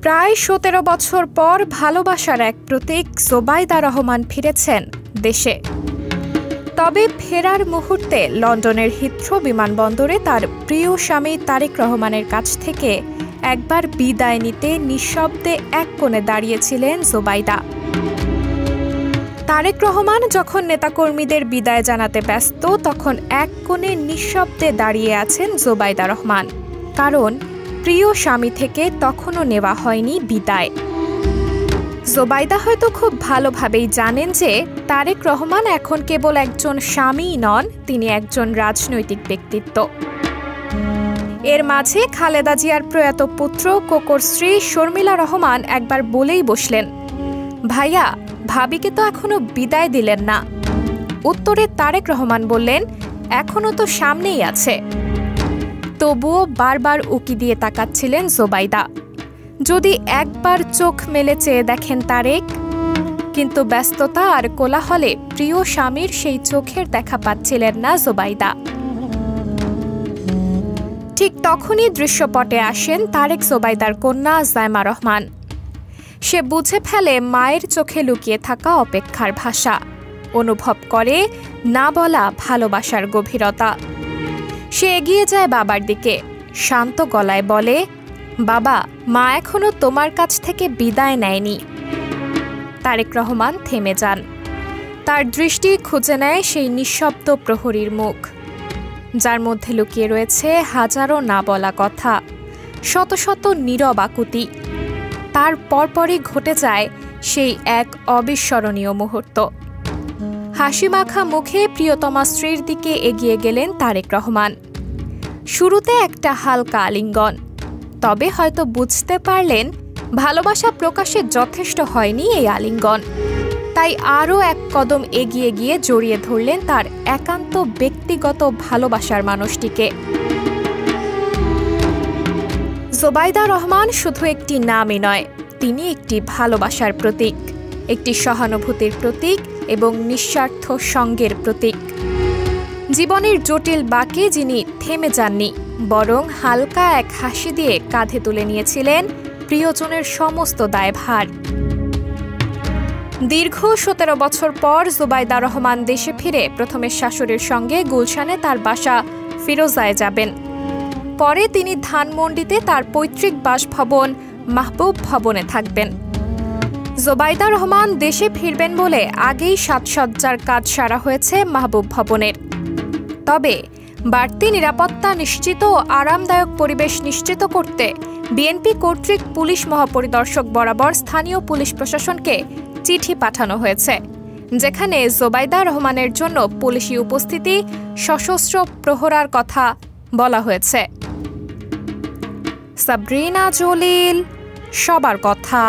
প্রায় ১৭ বছর পর ভালোবাসার এক প্রতীক জোবাইদা রহমান ফিরেছেন দেশে। তবে ফেরার মুহূর্তে লন্ডনের হিথ্রো বিমানবন্দরে তার প্রিয় স্বামী তারেক রহমানের কাছ থেকে একবার বিদায় নিতে নিঃশব্দে এক কোণে দাঁড়িয়েছিলেন জোবাইদা। তারেক রহমান যখন নেতাকর্মীদের বিদায় জানাতে ব্যস্ত, তখন এক কোণে নিঃশব্দে দাঁড়িয়ে আছেন জোবাইদা রহমান। কারণ প্রিয় স্বামী থেকে তখনও নেওয়া হয়নি বিদায়। জোবাইদা হয়তো খুব ভালোভাবেই জানেন যে তারেক রহমান এখন কেবল একজন স্বামীই নন, তিনি একজন রাজনৈতিক ব্যক্তিত্ব। এর মাঝে খালেদা জিয়ার প্রয়াত পুত্র কোকোর স্ত্রী শর্মিলা রহমান একবার বলেই বসলেন, ভাইয়া, ভাবিকে তো এখনো বিদায় দিলেন না। উত্তরে তারেক রহমান বললেন, এখনো তো সামনেই আছে। তবুও বারবার উকি দিয়ে তাকাচ্ছিলেন জোবাইদা, যদি একবার চোখ মেলে চেয়ে দেখেন তারেক। কিন্তু ব্যস্ততা আর কোলাহলে প্রিয় স্বামীর সেই চোখের দেখা পাচ্ছিলেন না জোবাইদা। ঠিক তখনই দৃশ্যপটে আসেন তারেক জোবাইদার কন্যা জাইমা রহমান। সে বুঝে ফেলে মায়ের চোখে লুকিয়ে থাকা অপেক্ষার ভাষা, অনুভব করে না বলা ভালোবাসার গভীরতা। সে এগিয়ে যায় বাবার দিকে, শান্ত গলায় বলে, বাবা, মা এখনো তোমার কাছ থেকে বিদায় নেয়নি। তারেক রহমান থেমে যান। তার দৃষ্টি খুঁজে নেয় সেই নিঃশব্দ প্রহরীর মুখ, যার মধ্যে লুকিয়ে রয়েছে হাজারো না বলা কথা, শত শত নীরব আকুতি। তার পরপরই ঘটে যায় সেই এক অবিস্মরণীয় মুহূর্ত। হাসিমাখা মুখে প্রিয়তমা স্ত্রীর দিকে এগিয়ে গেলেন তারেক রহমান। শুরুতে একটা হালকা আলিঙ্গন, তবে হয়তো বুঝতে পারলেন ভালোবাসা প্রকাশে যথেষ্ট হয়নি এই আলিঙ্গন। তাই আরও এক কদম এগিয়ে গিয়ে জড়িয়ে ধরলেন তার একান্ত ব্যক্তিগত ভালোবাসার মানুষটিকে। জোবাইদা রহমান শুধু একটি নামই নয়, তিনি একটি ভালোবাসার প্রতীক, একটি সহানুভূতির প্রতীক এবং নিঃস্বার্থ সঙ্গের প্রতীক। জীবনের জটিল বাঁকে যিনি থেমে যাননি, বরং হালকা এক হাসি দিয়ে কাঁধে তুলে নিয়েছিলেন প্রিয়জনের সমস্ত দায়ভার। দীর্ঘ ১৭ বছর পর জোবাইদা রহমান দেশে ফিরে প্রথমে শাশুড়ির সঙ্গে গুলশানে তার বাসা ফিরোজায় যাবেন। পরে তিনি ধানমন্ডিতে তার পৈতৃক বাসভবন মাহবুব ভবনে থাকবেন। জোবাইদা রহমান দেশে ফিরবেন বলে আগেই সাজসজ্জার কাজ সারা হয়েছে মাহবুব ভবনের। তবে বাড়তি নিরাপত্তা নিশ্চিত ও আরামদায়ক পরিবেশ নিশ্চিত করতে বিএনপি কর্তৃক পুলিশ মহাপরিদর্শক বরাবর স্থানীয় পুলিশ প্রশাসনকে চিঠি পাঠানো হয়েছে, যেখানে জোবাইদা রহমানের জন্য পুলিশি উপস্থিতি, সশস্ত্র প্রহরার কথা বলা হয়েছে। সাবরিনা জলিল, সবার কথা।